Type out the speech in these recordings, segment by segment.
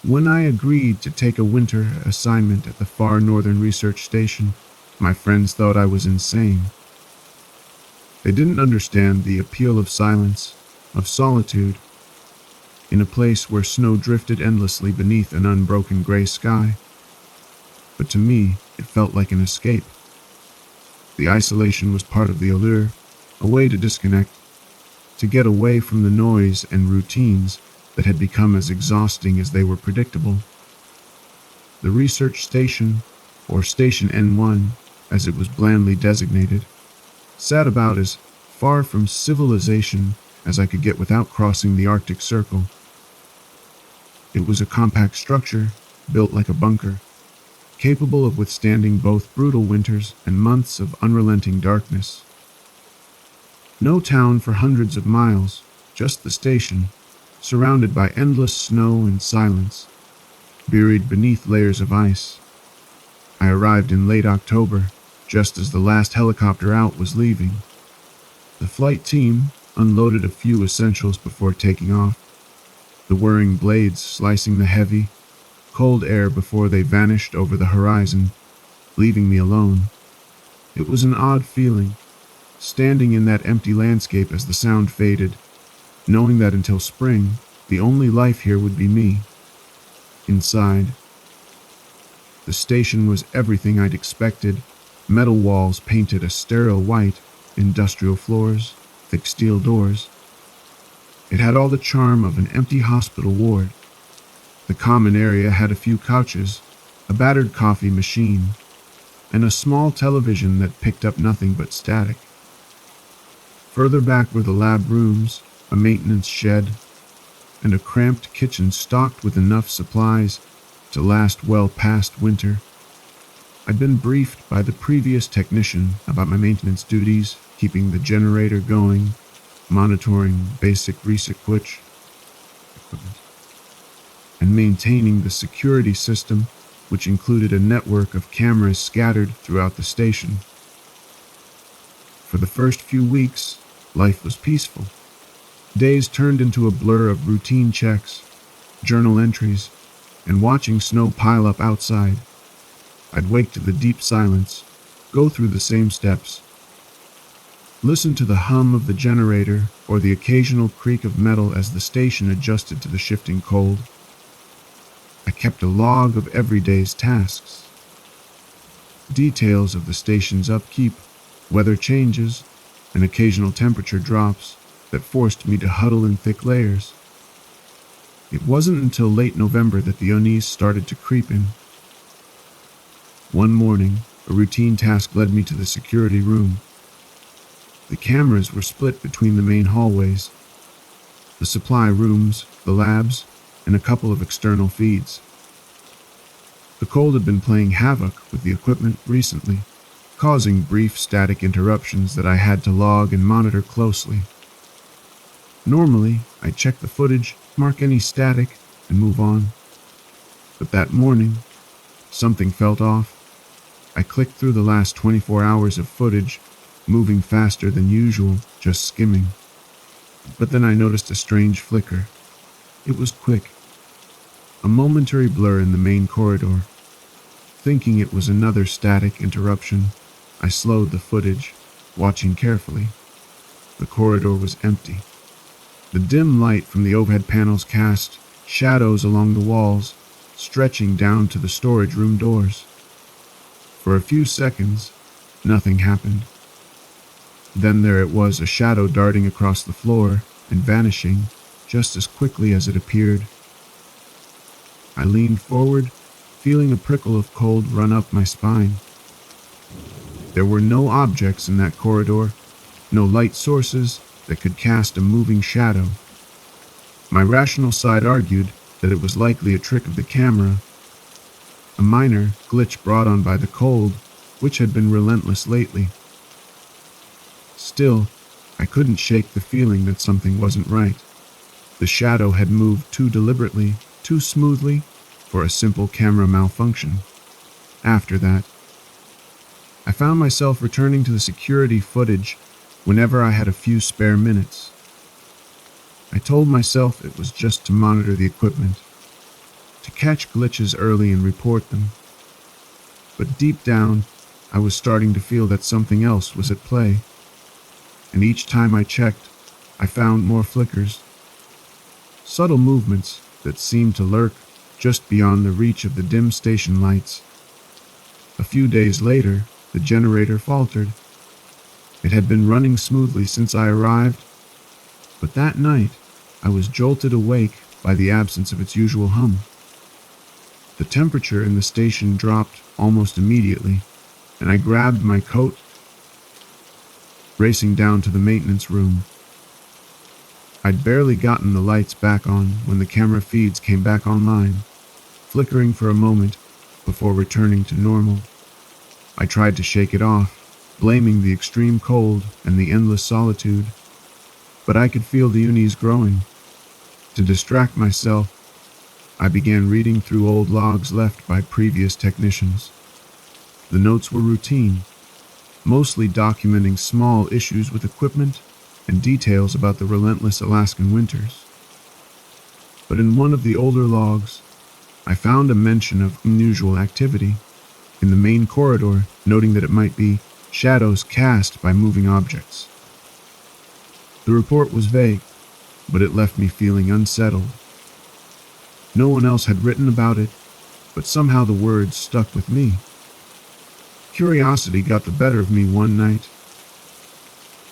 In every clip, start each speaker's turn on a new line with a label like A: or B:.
A: When I agreed to take a winter assignment at the far northern research station, my friends thought I was insane. They didn't understand the appeal of silence, of solitude, in a place where snow drifted endlessly beneath an unbroken gray sky. But to me, it felt like an escape. The isolation was part of the allure, a way to disconnect, to get away from the noise and routines that had become as exhausting as they were predictable. The research station, or Station N1, as it was blandly designated, sat about as far from civilization as I could get without crossing the Arctic Circle. It was a compact structure, built like a bunker, capable of withstanding both brutal winters and months of unrelenting darkness. No town for hundreds of miles, just the station, surrounded by endless snow and silence, buried beneath layers of ice. I arrived in late October, just as the last helicopter out was leaving. The flight team unloaded a few essentials before taking off, the whirring blades slicing the heavy, cold air before they vanished over the horizon, leaving me alone. It was an odd feeling, standing in that empty landscape as the sound faded, knowing that until spring, the only life here would be me. Inside, the station was everything I'd expected: metal walls painted a sterile white, industrial floors, thick steel doors. It had all the charm of an empty hospital ward. The common area had a few couches, a battered coffee machine, and a small television that picked up nothing but static. Further back were the lab rooms, a maintenance shed, and a cramped kitchen stocked with enough supplies to last well past winter. I'd been briefed by the previous technician about my maintenance duties, keeping the generator going, monitoring basic research equipment, and maintaining the security system, which included a network of cameras scattered throughout the station. For the first few weeks, life was peaceful. Days turned into a blur of routine checks, journal entries, and watching snow pile up outside. I'd wake to the deep silence, go through the same steps, listen to the hum of the generator or the occasional creak of metal as the station adjusted to the shifting cold. I kept a log of every day's tasks. Details of the station's upkeep, weather changes, and occasional temperature drops that forced me to huddle in thick layers. It wasn't until late November that the unease started to creep in. One morning, a routine task led me to the security room. The cameras were split between the main hallways, the supply rooms, the labs, and a couple of external feeds. The cold had been playing havoc with the equipment recently, causing brief static interruptions that I had to log and monitor closely. Normally, I'd check the footage, mark any static, and move on. But that morning, something felt off. I clicked through the last 24 hours of footage, moving faster than usual, just skimming. But then I noticed a strange flicker. It was quick, a momentary blur in the main corridor. Thinking it was another static interruption, I slowed the footage, watching carefully. The corridor was empty. The dim light from the overhead panels cast shadows along the walls, stretching down to the storage room doors. For a few seconds, nothing happened. Then there it was, a shadow darting across the floor and vanishing just as quickly as it appeared. I leaned forward, feeling a prickle of cold run up my spine. There were no objects in that corridor, no light sources that could cast a moving shadow. My rational side argued that it was likely a trick of the camera, a minor glitch brought on by the cold, which had been relentless lately. Still, I couldn't shake the feeling that something wasn't right. The shadow had moved too deliberately, too smoothly, for a simple camera malfunction. After that, I found myself returning to the security footage whenever I had a few spare minutes. I told myself it was just to monitor the equipment. to catch glitches early and report them. But deep down, I was starting to feel that something else was at play, and each time I checked, I found more flickers, subtle movements that seemed to lurk just beyond the reach of the dim station lights. A few days later, the generator faltered. It had been running smoothly since I arrived, but that night, I was jolted awake by the absence of its usual hum. The temperature in the station dropped almost immediately, and I grabbed my coat, racing down to the maintenance room. I'd barely gotten the lights back on when the camera feeds came back online, flickering for a moment before returning to normal. I tried to shake it off, blaming the extreme cold and the endless solitude, but I could feel the unease growing. To distract myself, I began reading through old logs left by previous technicians. The notes were routine, mostly documenting small issues with equipment and details about the relentless Alaskan winters. But in one of the older logs, I found a mention of unusual activity in the main corridor, noting that it might be shadows cast by moving objects. The report was vague, but it left me feeling unsettled. No one else had written about it, but somehow the words stuck with me. Curiosity got the better of me one night,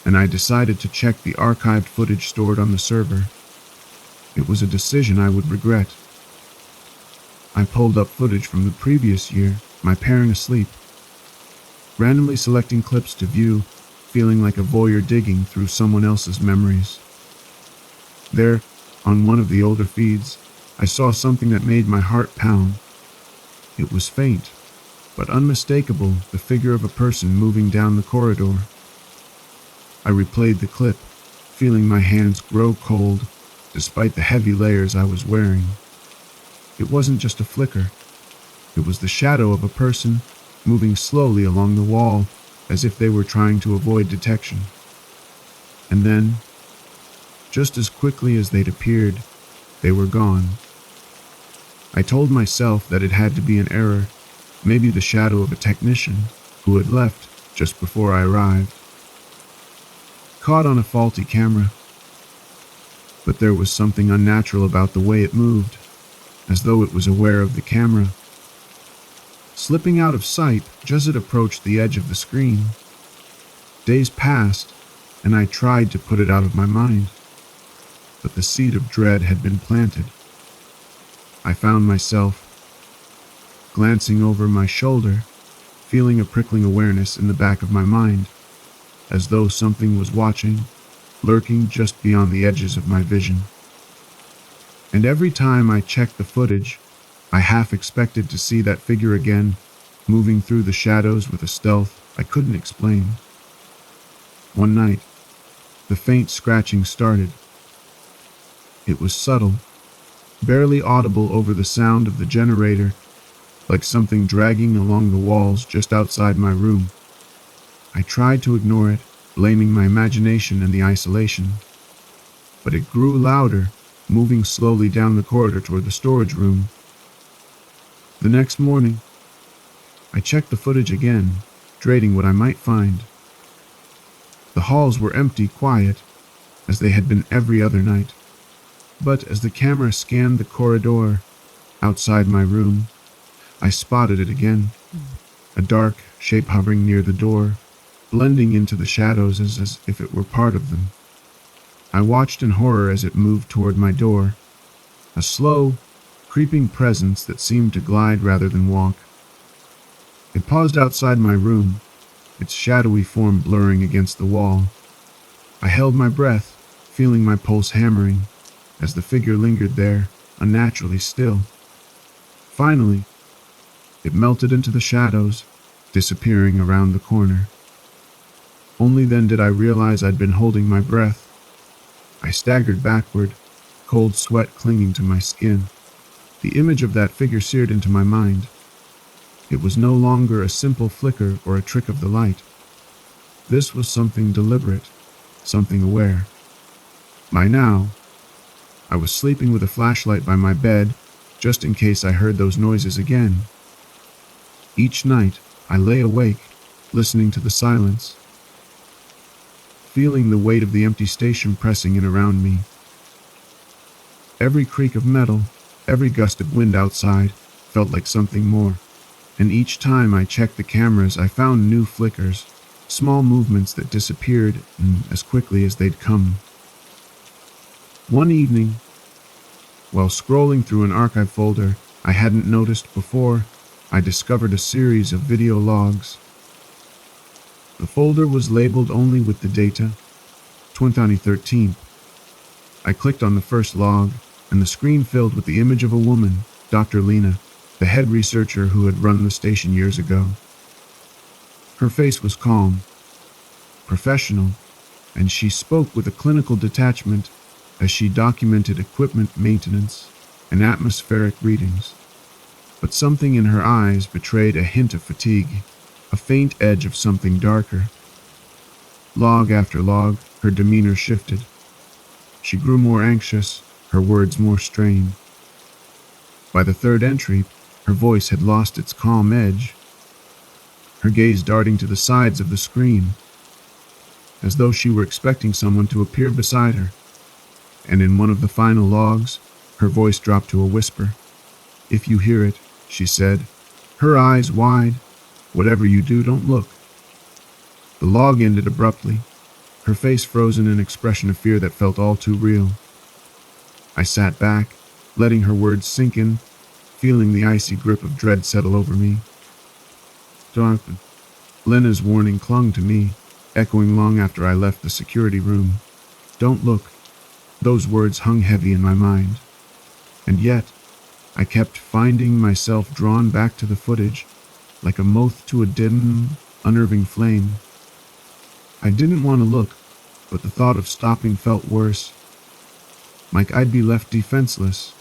A: and I decided to check the archived footage stored on the server. It was a decision I would regret. I pulled up footage from the previous year, my parent asleep, randomly selecting clips to view, feeling like a voyeur digging through someone else's memories. There, on one of the older feeds, I saw something that made my heart pound. It was faint, but unmistakable, the figure of a person moving down the corridor. I replayed the clip, feeling my hands grow cold, despite the heavy layers I was wearing. It wasn't just a flicker. It was the shadow of a person moving slowly along the wall, as if they were trying to avoid detection. And then, just as quickly as they'd appeared, they were gone. I told myself that it had to be an error, maybe the shadow of a technician who had left just before I arrived, caught on a faulty camera. But there was something unnatural about the way it moved, as though it was aware of the camera, slipping out of sight just as it approached the edge of the screen. Days passed, and I tried to put it out of my mind, but the seed of dread had been planted. I found myself glancing over my shoulder, feeling a prickling awareness in the back of my mind, as though something was watching, lurking just beyond the edges of my vision. And every time I checked the footage, I half expected to see that figure again, moving through the shadows with a stealth I couldn't explain. One night, the faint scratching started. It was subtle, barely audible over the sound of the generator, like something dragging along the walls just outside my room. I tried to ignore it, blaming my imagination and the isolation. But it grew louder, moving slowly down the corridor toward the storage room. The next morning, I checked the footage again, dreading what I might find. The halls were empty, quiet, as they had been every other night. But as the camera scanned the corridor outside my room, I spotted it again, a dark shape hovering near the door, blending into the shadows as if it were part of them. I watched in horror as it moved toward my door, a slow, creeping presence that seemed to glide rather than walk. It paused outside my room, its shadowy form blurring against the wall. I held my breath, feeling my pulse hammering, as the figure lingered there, unnaturally still. Finally, it melted into the shadows, disappearing around the corner. Only then did I realize I'd been holding my breath. I staggered backward, cold sweat clinging to my skin. The image of that figure seared into my mind. It was no longer a simple flicker or a trick of the light. This was something deliberate, something aware. By now, I was sleeping with a flashlight by my bed, just in case I heard those noises again. Each night, I lay awake, listening to the silence, feeling the weight of the empty station pressing in around me. Every creak of metal, every gust of wind outside, felt like something more. And each time I checked the cameras, I found new flickers, small movements that disappeared as quickly as they'd come. One evening, while scrolling through an archive folder I hadn't noticed before, I discovered a series of video logs. The folder was labeled only with the data, 2013. I clicked on the first log, and the screen filled with the image of a woman, Dr. Lena, the head researcher who had run the station years ago. Her face was calm, professional, and she spoke with a clinical detachment as she documented equipment maintenance and atmospheric readings. But something in her eyes betrayed a hint of fatigue, a faint edge of something darker. Log after log, her demeanor shifted. She grew more anxious, her words more strained. By the third entry, her voice had lost its calm edge, her gaze darting to the sides of the screen, as though she were expecting someone to appear beside her. And in one of the final logs, her voice dropped to a whisper. "If you hear it," she said, her eyes wide, "whatever you do, don't look." The log ended abruptly, her face frozen in an expression of fear that felt all too real. I sat back, letting her words sink in, feeling the icy grip of dread settle over me. "Don't." Lena's warning clung to me, echoing long after I left the security room. "Don't look." Those words hung heavy in my mind. And yet, I kept finding myself drawn back to the footage, like a moth to a dim, unnerving flame. I didn't want to look, but the thought of stopping felt worse. Like I'd be left defenseless,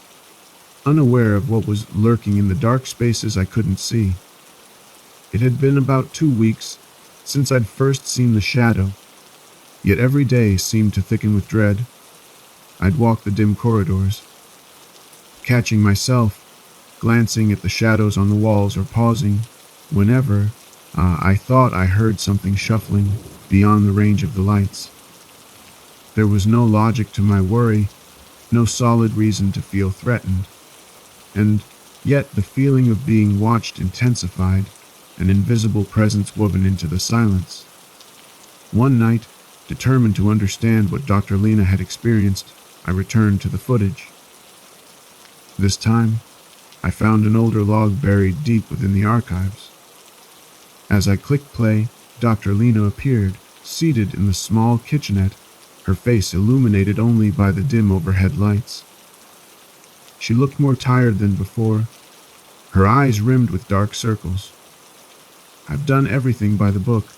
A: unaware of what was lurking in the dark spaces I couldn't see. It had been about 2 weeks since I'd first seen the shadow, yet every day seemed to thicken with dread. I'd walk the dim corridors, catching myself glancing at the shadows on the walls or pausing whenever I thought I heard something shuffling beyond the range of the lights. There was no logic to my worry, no solid reason to feel threatened. And yet the feeling of being watched intensified, an invisible presence woven into the silence. One night, determined to understand what Dr. Lena had experienced, I returned to the footage. This time, I found an older log buried deep within the archives. As I clicked play, Dr. Lena appeared, seated in the small kitchenette, her face illuminated only by the dim overhead lights. She looked more tired than before, her eyes rimmed with dark circles. "I've done everything by the book,"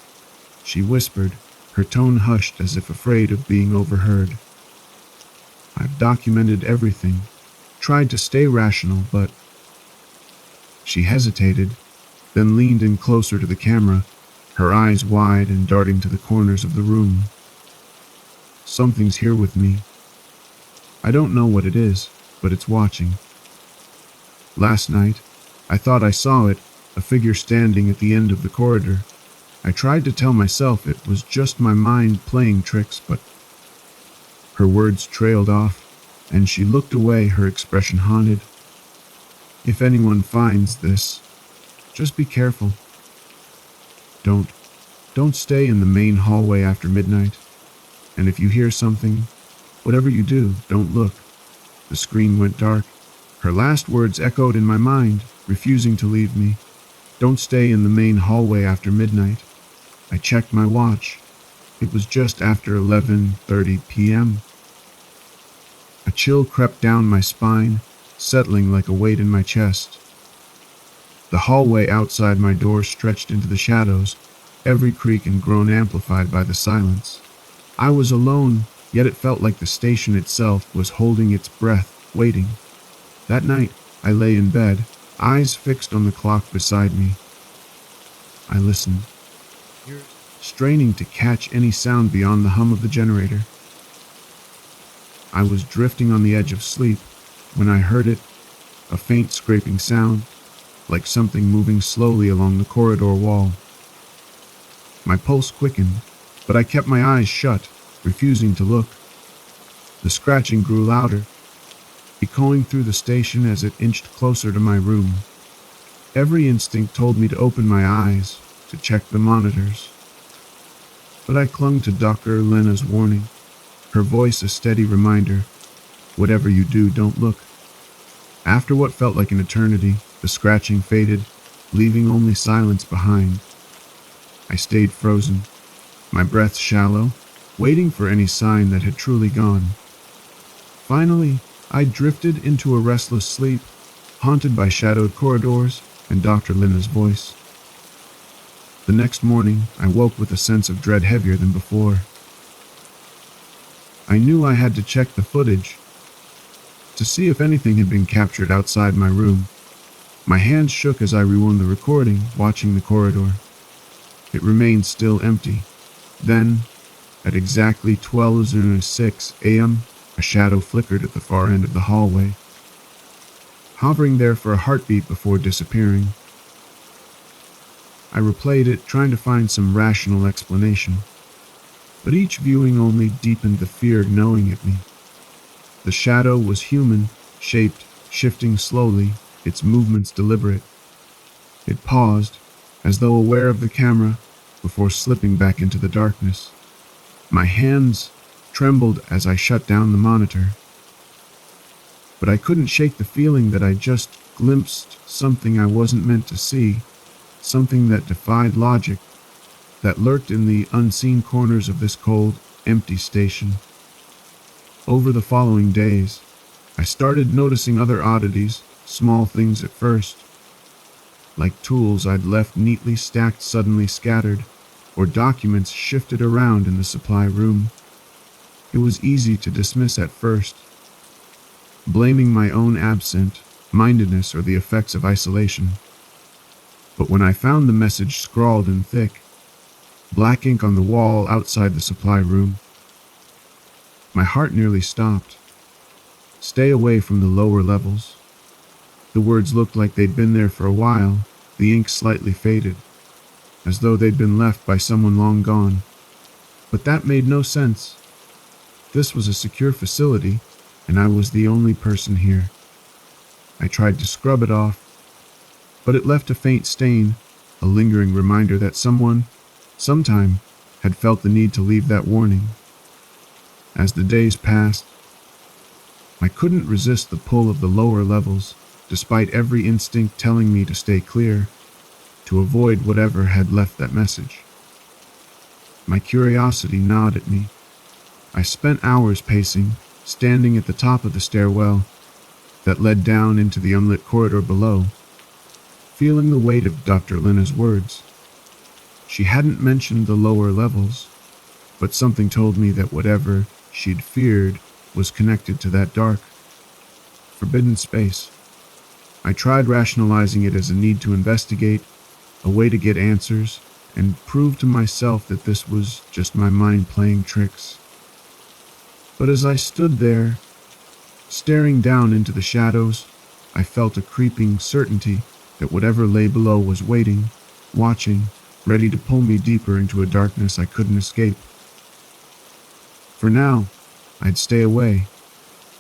A: she whispered, her tone hushed as if afraid of being overheard. "I've documented everything, tried to stay rational, but..." She hesitated, then leaned in closer to the camera, her eyes wide and darting to the corners of the room. "Something's here with me. I don't know what it is, but it's watching. Last night, I thought I saw it, a figure standing at the end of the corridor. I tried to tell myself it was just my mind playing tricks, but..." Her words trailed off, and she looked away, her expression haunted. "If anyone finds this, just be careful. Don't stay in the main hallway after midnight. And if you hear something, whatever you do, don't look." The screen went dark. Her last words echoed in my mind, refusing to leave me. "Don't stay in the main hallway after midnight." I checked my watch. It was just after 11:30 p.m. A chill crept down my spine, settling like a weight in my chest. The hallway outside my door stretched into the shadows, every creak and groan amplified by the silence. I was alone, yet it felt like the station itself was holding its breath, waiting. That night, I lay in bed, eyes fixed on the clock beside me. I listened, straining to catch any sound beyond the hum of the generator. I was drifting on the edge of sleep when I heard it, a faint scraping sound, like something moving slowly along the corridor wall. My pulse quickened, but I kept my eyes shut, refusing to look. The scratching grew louder, echoing through the station as it inched closer to my room. Every instinct told me to open my eyes, to check the monitors. But I clung to Dr. Lena's warning, her voice a steady reminder, whatever you do, don't look. After what felt like an eternity, the scratching faded, leaving only silence behind. I stayed frozen, my breath shallow, waiting for any sign that had truly gone. Finally, I drifted into a restless sleep, haunted by shadowed corridors and Dr. Lena's voice. The next morning, I woke with a sense of dread heavier than before. I knew I had to check the footage to see if anything had been captured outside my room. My hands shook as I rewound the recording, watching the corridor. It remained still empty. Then, at exactly 12:06 a.m., a shadow flickered at the far end of the hallway, hovering there for a heartbeat before disappearing. I replayed it, trying to find some rational explanation, but each viewing only deepened the fear gnawing at me. The shadow was human, shaped, shifting slowly, its movements deliberate. It paused, as though aware of the camera, before slipping back into the darkness. My hands trembled as I shut down the monitor, but I couldn't shake the feeling that I just glimpsed something I wasn't meant to see, something that defied logic, that lurked in the unseen corners of this cold, empty station. Over the following days, I started noticing other oddities, small things at first, like tools I'd left neatly stacked suddenly scattered, or documents shifted around in the supply room. It was easy to dismiss at first, blaming my own absent-mindedness or the effects of isolation. But when I found the message scrawled in thick, black ink on the wall outside the supply room, my heart nearly stopped. Stay away from the lower levels. The words looked like they'd been there for a while, the ink slightly faded, as though they'd been left by someone long gone. But that made no sense. This was a secure facility, and I was the only person here. I tried to scrub it off, but it left a faint stain, a lingering reminder that someone, sometime, had felt the need to leave that warning. As the days passed, I couldn't resist the pull of the lower levels, despite every instinct telling me to stay clear, to avoid whatever had left that message. My curiosity gnawed at me. I spent hours pacing, standing at the top of the stairwell that led down into the unlit corridor below, feeling the weight of Dr. Lena's words. She hadn't mentioned the lower levels, but something told me that whatever she'd feared was connected to that dark, forbidden space. I tried rationalizing it as a need to investigate, a way to get answers, and prove to myself that this was just my mind playing tricks. But as I stood there, staring down into the shadows, I felt a creeping certainty that whatever lay below was waiting, watching, ready to pull me deeper into a darkness I couldn't escape. For now, I'd stay away,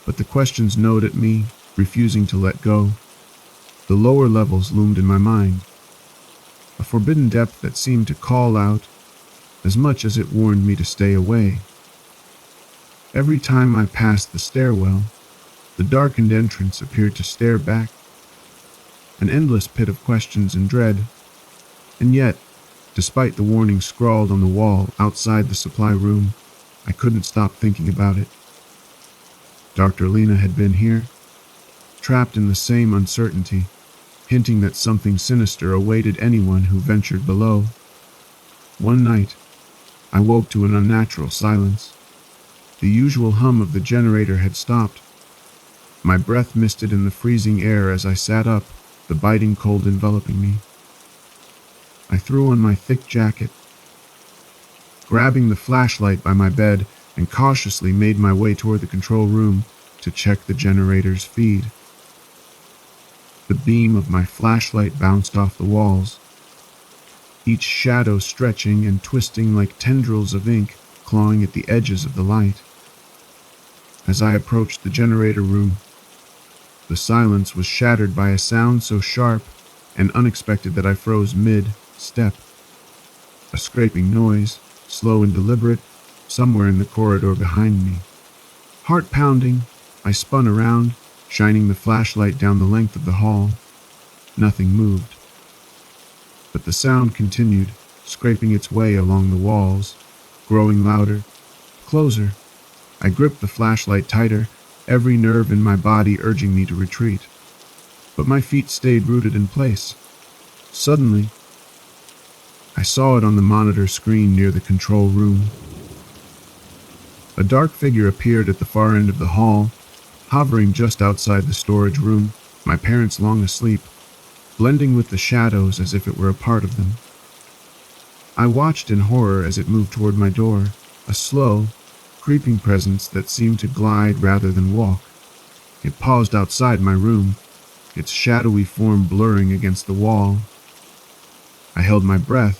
A: but the questions gnawed at me, refusing to let go. The lower levels loomed in my mind, a forbidden depth that seemed to call out as much as it warned me to stay away. Every time I passed the stairwell, the darkened entrance appeared to stare back, an endless pit of questions and dread. And yet, despite the warning scrawled on the wall outside the supply room, I couldn't stop thinking about it. Dr. Lena had been here, trapped in the same uncertainty, hinting that something sinister awaited anyone who ventured below. One night, I woke to an unnatural silence. The usual hum of the generator had stopped. My breath misted in the freezing air as I sat up, the biting cold enveloping me. I threw on my thick jacket, grabbing the flashlight by my bed, and cautiously made my way toward the control room to check the generator's feed. The beam of my flashlight bounced off the walls, each shadow stretching and twisting like tendrils of ink clawing at the edges of the light. As I approached the generator room, the silence was shattered by a sound so sharp and unexpected that I froze mid-step. A scraping noise, slow and deliberate, somewhere in the corridor behind me. Heart pounding, I spun around, shining the flashlight down the length of the hall. Nothing moved. But the sound continued, scraping its way along the walls, growing louder, closer. I gripped the flashlight tighter, every nerve in my body urging me to retreat. But my feet stayed rooted in place. Suddenly, I saw it on the monitor screen near the control room. A dark figure appeared at the far end of the hall, hovering just outside the storage room, my parents long asleep, blending with the shadows as if it were a part of them. I watched in horror as it moved toward my door, a slow, creeping presence that seemed to glide rather than walk. It paused outside my room, its shadowy form blurring against the wall. I held my breath,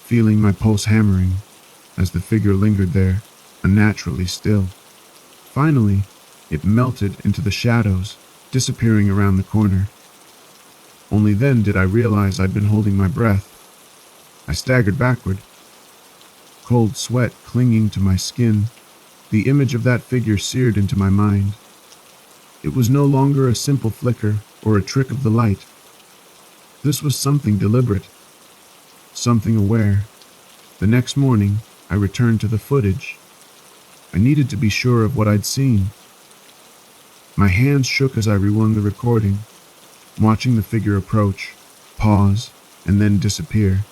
A: feeling my pulse hammering, as the figure lingered there, unnaturally still. Finally, it melted into the shadows, disappearing around the corner. Only then did I realize I'd been holding my breath. I staggered backward, cold sweat clinging to my skin. The image of that figure seared into my mind. It was no longer a simple flicker or a trick of the light. This was something deliberate, something aware. The next morning, I returned to the footage. I needed to be sure of what I'd seen. My hands shook as I rewound the recording, watching the figure approach, pause, and then disappear.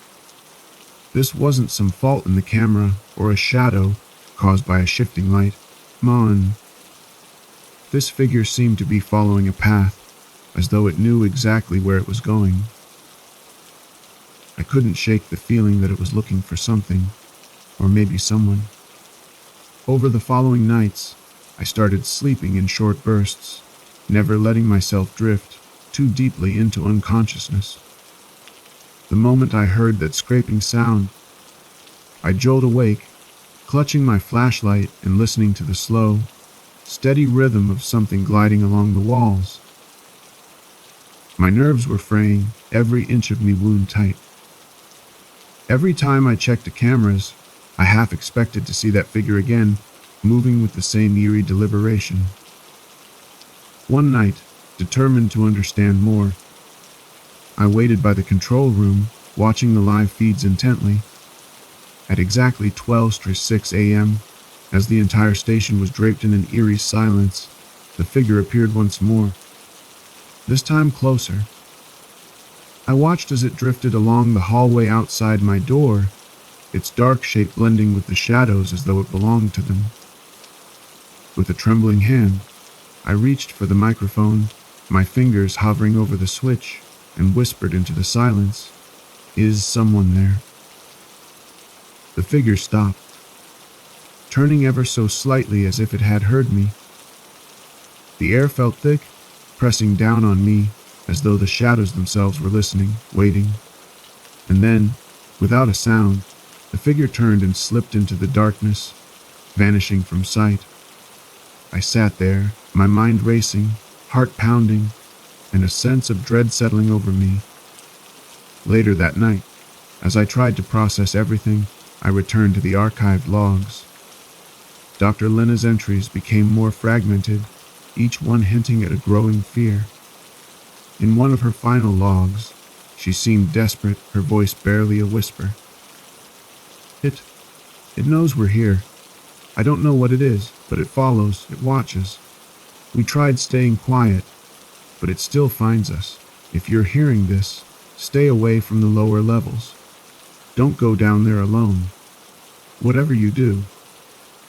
A: This wasn't some fault in the camera or a shadow caused by a shifting light. This figure seemed to be following a path, as though it knew exactly where it was going. I couldn't shake the feeling that it was looking for something, or maybe someone. Over the following nights, I started sleeping in short bursts, never letting myself drift too deeply into unconsciousness. The moment I heard that scraping sound, I jolt awake, clutching my flashlight and listening to the slow, steady rhythm of something gliding along the walls. My nerves were fraying, every inch of me wound tight. Every time I checked the cameras, I half expected to see that figure again, moving with the same eerie deliberation. One night, determined to understand more, I waited by the control room, watching the live feeds intently. At exactly 12:06 a.m., as the entire station was draped in an eerie silence, the figure appeared once more, this time closer. I watched as it drifted along the hallway outside my door, its dark shape blending with the shadows as though it belonged to them. With a trembling hand, I reached for the microphone, my fingers hovering over the switch, and whispered into the silence, "Is someone there?" The figure stopped, turning ever so slightly as if it had heard me. The air felt thick, pressing down on me, as though the shadows themselves were listening, waiting. And then, without a sound, the figure turned and slipped into the darkness, vanishing from sight. I sat there, my mind racing, heart pounding, and a sense of dread settling over me. Later that night, as I tried to process everything, I returned to the archived logs. Dr. Lena's entries became more fragmented, each one hinting at a growing fear. In one of her final logs, she seemed desperate, her voice barely a whisper. It knows we're here. I don't know what it is, but it follows, it watches. We tried staying quiet, but it still finds us. If you're hearing this, stay away from the lower levels. Don't go down there alone. Whatever you do,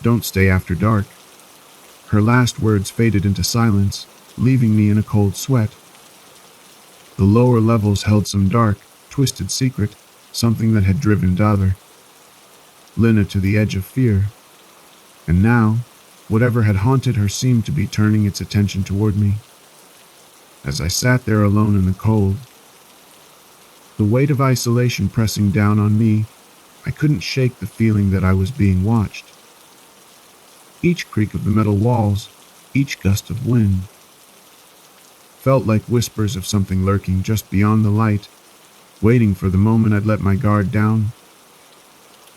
A: don't stay after dark." Her last words faded into silence, leaving me in a cold sweat. The lower levels held some dark, twisted secret, something that had driven Lena to the edge of fear. And now, whatever had haunted her seemed to be turning its attention toward me. As I sat there alone in the cold, the weight of isolation pressing down on me, I couldn't shake the feeling that I was being watched. Each creak of the metal walls, each gust of wind, felt like whispers of something lurking just beyond the light, waiting for the moment I'd let my guard down.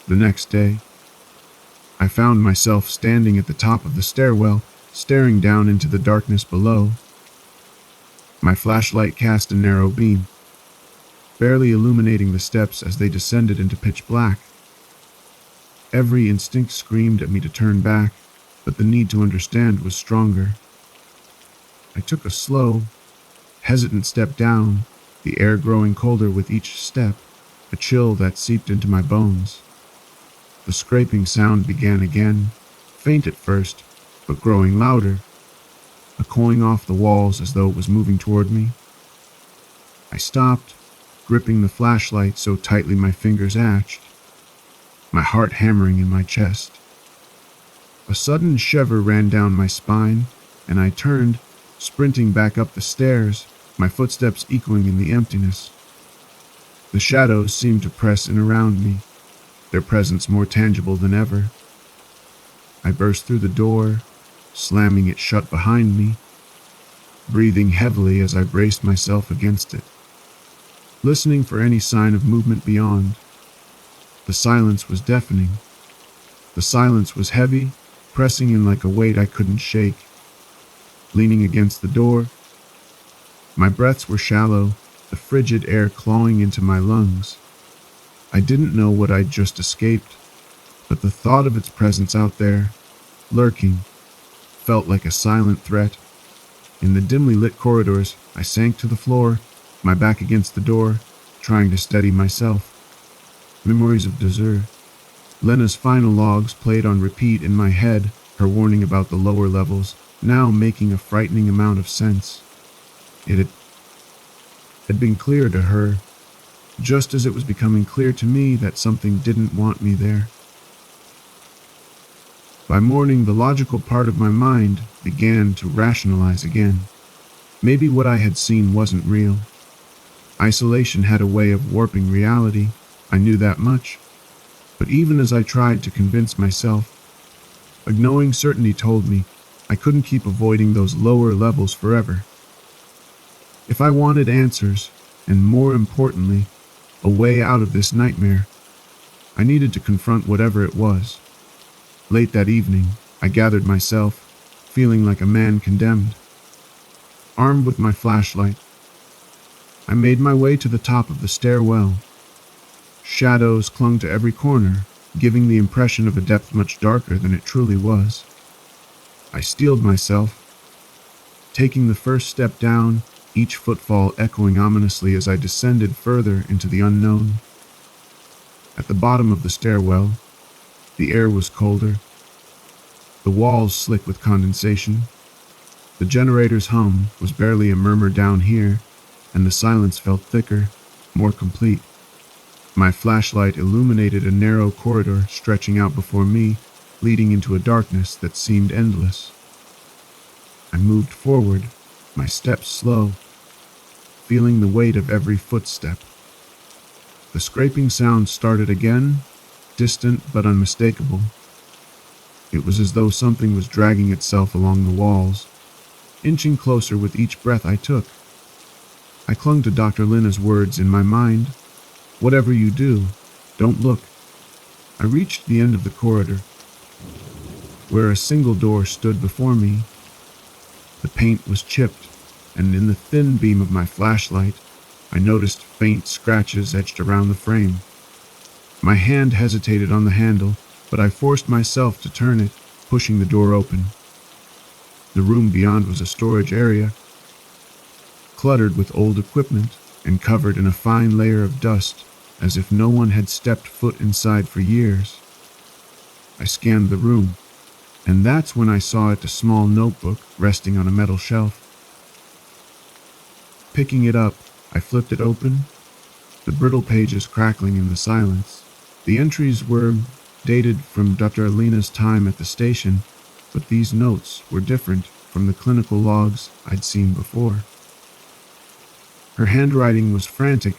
A: The next day, I found myself standing at the top of the stairwell, staring down into the darkness below. My flashlight cast a narrow beam, barely illuminating the steps as they descended into pitch black. Every instinct screamed at me to turn back, but the need to understand was stronger. I took a slow, hesitant step down, the air growing colder with each step, a chill that seeped into my bones. The scraping sound began again, faint at first, but growing louder, echoing off the walls as though it was moving toward me. I stopped, gripping the flashlight so tightly my fingers ached, my heart hammering in my chest. A sudden shiver ran down my spine, and I turned, sprinting back up the stairs, my footsteps echoing in the emptiness. The shadows seemed to press in around me, their presence more tangible than ever. I burst through the door, slamming it shut behind me, breathing heavily as I braced myself against it, listening for any sign of movement beyond. The silence was deafening. The silence was heavy, pressing in like a weight I couldn't shake. Leaning against the door, my breaths were shallow, the frigid air clawing into my lungs. I didn't know what I'd just escaped, but the thought of its presence out there, lurking, felt like a silent threat. In the dimly lit corridors, I sank to the floor, my back against the door, trying to steady myself. Memories of Dessert. Lena's final logs played on repeat in my head, her warning about the lower levels, now making a frightening amount of sense. It had been clear to her, just as it was becoming clear to me that something didn't want me there. By morning, the logical part of my mind began to rationalize again. Maybe what I had seen wasn't real. Isolation had a way of warping reality, I knew that much. But even as I tried to convince myself, a knowing certainty told me I couldn't keep avoiding those lower levels forever. If I wanted answers, and more importantly, a way out of this nightmare, I needed to confront whatever it was. Late that evening, I gathered myself, feeling like a man condemned. Armed with my flashlight, I made my way to the top of the stairwell. Shadows clung to every corner, giving the impression of a depth much darker than it truly was. I steeled myself, taking the first step down, each footfall echoing ominously as I descended further into the unknown. At the bottom of the stairwell, the air was colder, the walls slick with condensation. The generator's hum was barely a murmur down here, and the silence felt thicker, more complete. My flashlight illuminated a narrow corridor stretching out before me, leading into a darkness that seemed endless. I moved forward, my steps slow, feeling the weight of every footstep. The scraping sound started again, distant but unmistakable. It was as though something was dragging itself along the walls, inching closer with each breath I took. I clung to Dr. Lina's words in my mind. Whatever you do, don't look. I reached the end of the corridor, where a single door stood before me. The paint was chipped, and in the thin beam of my flashlight, I noticed faint scratches etched around the frame. My hand hesitated on the handle, but I forced myself to turn it, pushing the door open. The room beyond was a storage area, cluttered with old equipment and covered in a fine layer of dust, as if no one had stepped foot inside for years. I scanned the room, and that's when I saw it, a small notebook resting on a metal shelf. Picking it up, I flipped it open, the brittle pages crackling in the silence. The entries were dated from Dr. Alina's time at the station, but these notes were different from the clinical logs I'd seen before. Her handwriting was frantic,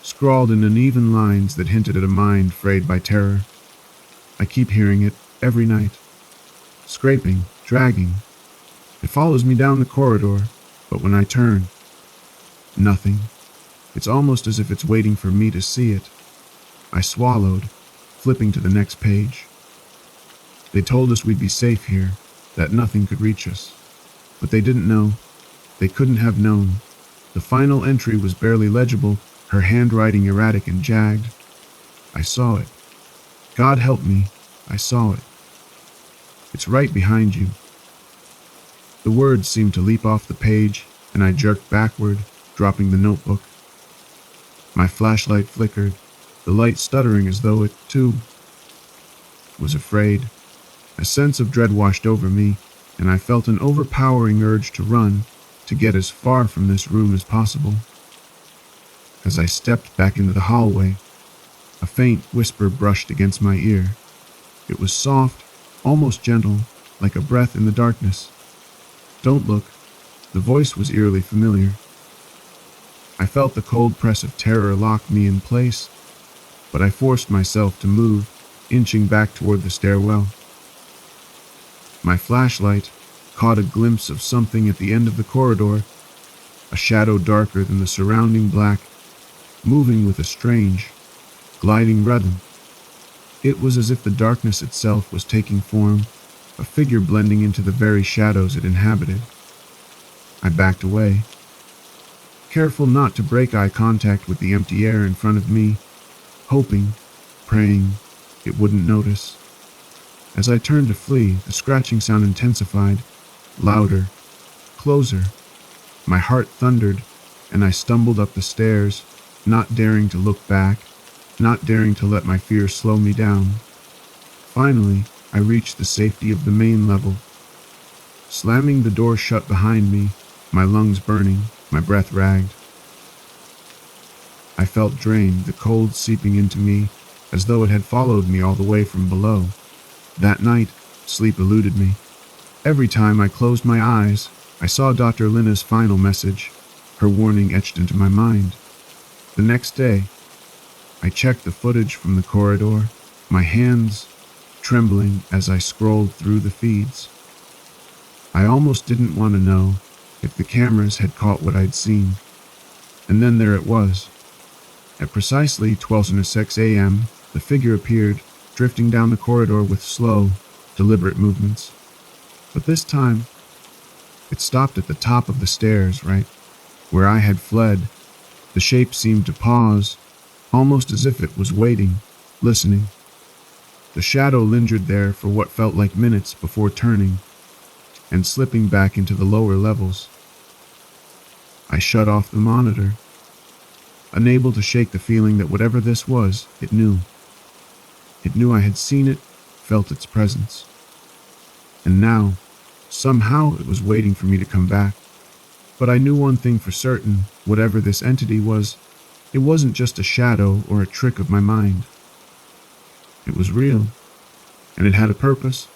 A: scrawled in uneven lines that hinted at a mind frayed by terror. I keep hearing it every night. Scraping, dragging. It follows me down the corridor, but when I turn, nothing. It's almost as if it's waiting for me to see it. I swallowed, flipping to the next page. They told us we'd be safe here, that nothing could reach us. But they didn't know. They couldn't have known. The final entry was barely legible, her handwriting erratic and jagged. I saw it. God help me, I saw it. It's right behind you. The words seemed to leap off the page, and I jerked backward, dropping the notebook. My flashlight flickered, the light stuttering as though it, too, was afraid. A sense of dread washed over me, and I felt an overpowering urge to run, to get as far from this room as possible. As I stepped back into the hallway, a faint whisper brushed against my ear. It was soft, almost gentle, like a breath in the darkness. Don't look. The voice was eerily familiar. I felt the cold press of terror lock me in place, but I forced myself to move, inching back toward the stairwell. My flashlight caught a glimpse of something at the end of the corridor, a shadow darker than the surrounding black, moving with a strange, gliding rhythm. It was as if the darkness itself was taking form, a figure blending into the very shadows it inhabited. I backed away, careful not to break eye contact with the empty air in front of me, hoping, praying, it wouldn't notice. As I turned to flee, the scratching sound intensified, louder, closer. My heart thundered, and I stumbled up the stairs, not daring to look back, not daring to let my fear slow me down. Finally, I reached the safety of the main level. Slamming the door shut behind me, my lungs burning, my breath ragged. I felt drained, the cold seeping into me, as though it had followed me all the way from below. That night, sleep eluded me. Every time I closed my eyes, I saw Dr. Lina's final message, her warning etched into my mind. The next day, I checked the footage from the corridor, my hands trembling as I scrolled through the feeds. I almost didn't want to know if the cameras had caught what I'd seen. And then there it was. At precisely 12:06 a.m., the figure appeared, drifting down the corridor with slow, deliberate movements. But this time, it stopped at the top of the stairs, right where I had fled. The shape seemed to pause, almost as if it was waiting, listening. The shadow lingered there for what felt like minutes before turning and slipping back into the lower levels. I shut off the monitor, unable to shake the feeling that whatever this was, it knew. It knew I had seen it, felt its presence. And now, somehow it was waiting for me to come back. But I knew one thing for certain, whatever this entity was, it wasn't just a shadow or a trick of my mind. It was real, and it had a purpose,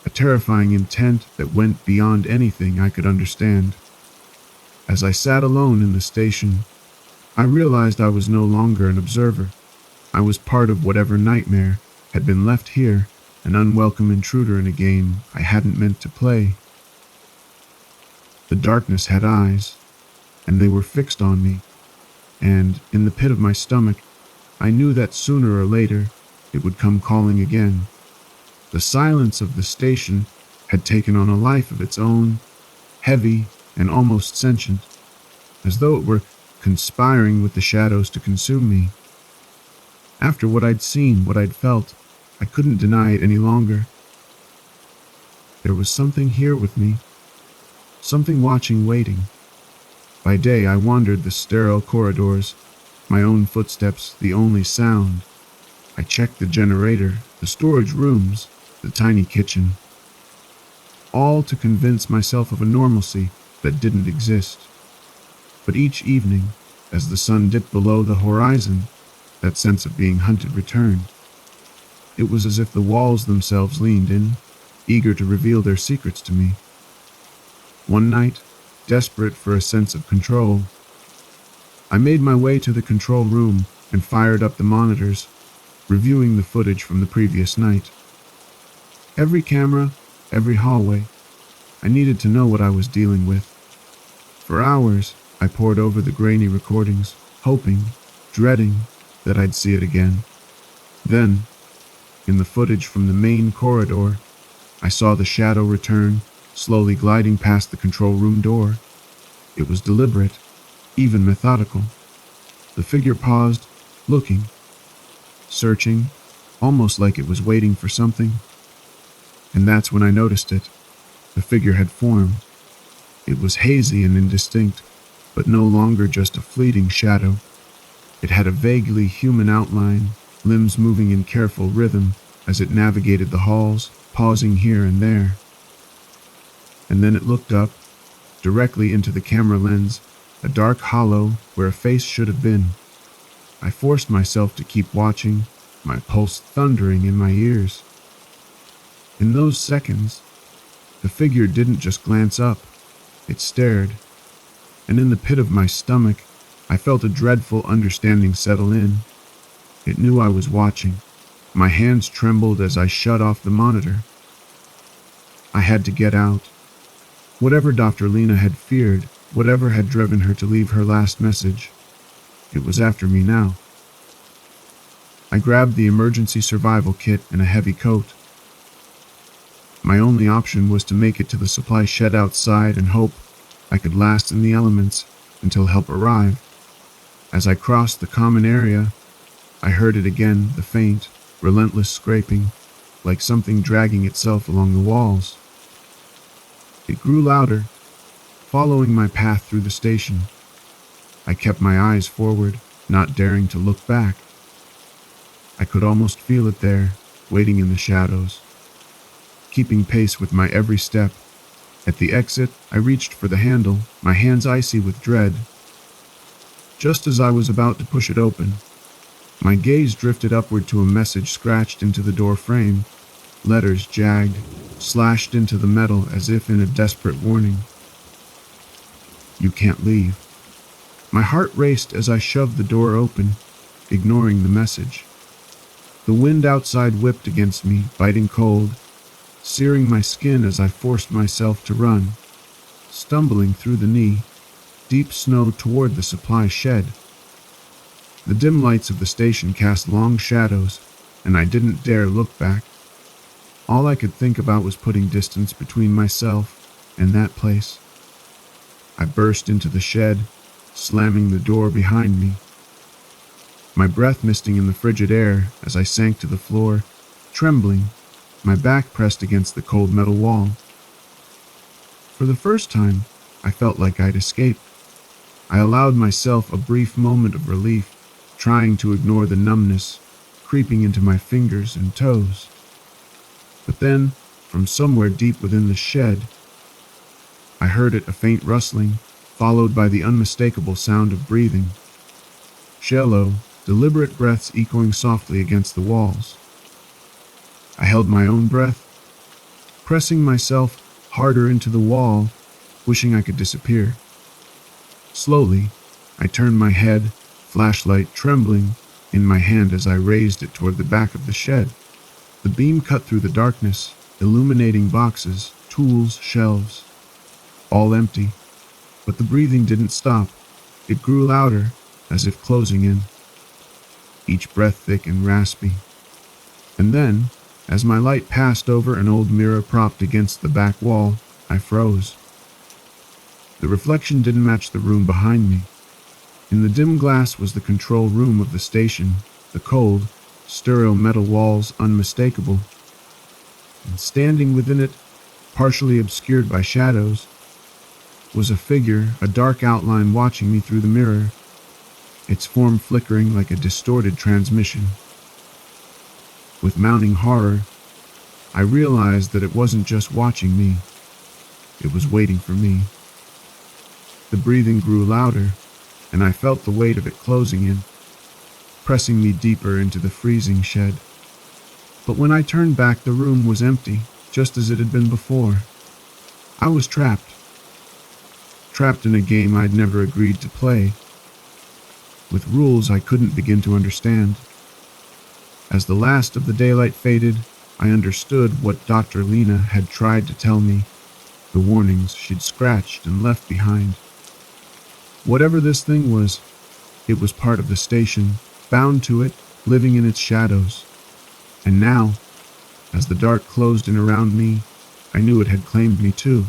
A: a terrifying intent that went beyond anything I could understand. As I sat alone in the station, I realized I was no longer an observer. I was part of whatever nightmare had been left here, an unwelcome intruder in a game I hadn't meant to play. The darkness had eyes, and they were fixed on me, and, in the pit of my stomach, I knew that sooner or later it would come calling again. The silence of the station had taken on a life of its own, heavy and almost sentient, as though it were conspiring with the shadows to consume me. After what I'd seen, what I'd felt, I couldn't deny it any longer. There was something here with me, something watching, waiting. By day I wandered the sterile corridors, my own footsteps the only sound. I checked the generator, the storage rooms, the tiny kitchen, all to convince myself of a normalcy that didn't exist. But each evening, as the sun dipped below the horizon, that sense of being hunted returned. It was as if the walls themselves leaned in, eager to reveal their secrets to me. One night, desperate for a sense of control, I made my way to the control room and fired up the monitors, reviewing the footage from the previous night. Every camera, every hallway, I needed to know what I was dealing with. For hours, I pored over the grainy recordings, hoping, dreading, that I'd see it again. Then, in the footage from the main corridor, I saw the shadow return, slowly gliding past the control room door. It was deliberate, even methodical. The figure paused, looking, searching, almost like it was waiting for something. And that's when I noticed it. The figure had formed. It was hazy and indistinct, but no longer just a fleeting shadow. It had a vaguely human outline, limbs moving in careful rhythm as it navigated the halls, pausing here and there. And then it looked up, directly into the camera lens, a dark hollow where a face should have been. I forced myself to keep watching, my pulse thundering in my ears. In those seconds, the figure didn't just glance up, it stared, and in the pit of my stomach, I felt a dreadful understanding settle in. It knew I was watching. My hands trembled as I shut off the monitor. I had to get out. Whatever Dr. Lena had feared, whatever had driven her to leave her last message, it was after me now. I grabbed the emergency survival kit and a heavy coat. My only option was to make it to the supply shed outside and hope I could last in the elements until help arrived. As I crossed the common area, I heard it again, the faint, relentless scraping, like something dragging itself along the walls. It grew louder, following my path through the station. I kept my eyes forward, not daring to look back. I could almost feel it there, waiting in the shadows, keeping pace with my every step. At the exit, I reached for the handle, my hands icy with dread. Just as I was about to push it open, my gaze drifted upward to a message scratched into the door frame, letters jagged, slashed into the metal as if in a desperate warning. "You can't leave." My heart raced as I shoved the door open, ignoring the message. The wind outside whipped against me, biting cold, searing my skin as I forced myself to run, stumbling through the knee-deep snow toward the supply shed. The dim lights of the station cast long shadows, and I didn't dare look back. All I could think about was putting distance between myself and that place. I burst into the shed, slamming the door behind me, my breath misting in the frigid air as I sank to the floor, trembling, my back pressed against the cold metal wall. For the first time, I felt like I'd escaped. I allowed myself a brief moment of relief, trying to ignore the numbness creeping into my fingers and toes. But then, from somewhere deep within the shed, I heard it, a faint rustling, followed by the unmistakable sound of breathing. Shallow, deliberate breaths echoing softly against the walls. I held my own breath, pressing myself harder into the wall, wishing I could disappear. Slowly, I turned my head, flashlight trembling in my hand as I raised it toward the back of the shed. The beam cut through the darkness, illuminating boxes, tools, shelves, all empty. But the breathing didn't stop. It grew louder, as if closing in, each breath thick and raspy. And then, as my light passed over an old mirror propped against the back wall, I froze. The reflection didn't match the room behind me. In the dim glass was the control room of the station, the cold, sterile metal walls unmistakable. And standing within it, partially obscured by shadows, was a figure, a dark outline watching me through the mirror, its form flickering like a distorted transmission. With mounting horror, I realized that it wasn't just watching me, it was waiting for me. The breathing grew louder, and I felt the weight of it closing in, pressing me deeper into the freezing shed. But when I turned back, the room was empty, just as it had been before. I was trapped in a game I'd never agreed to play. with rules I couldn't begin to understand. As the last of the daylight faded, I understood what Dr. Lena had tried to tell me, the warnings she'd scratched and left behind. Whatever this thing was, it was part of the station, bound to it, living in its shadows. And now, as the dark closed in around me, I knew it had claimed me too.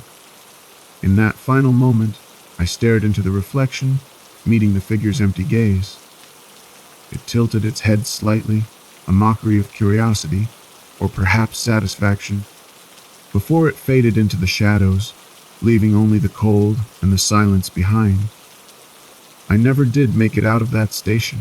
A: In that final moment, I stared into the reflection, meeting the figure's empty gaze. It tilted its head slightly, a mockery of curiosity, or perhaps satisfaction, before it faded into the shadows, leaving only the cold and the silence behind. I never did make it out of that station.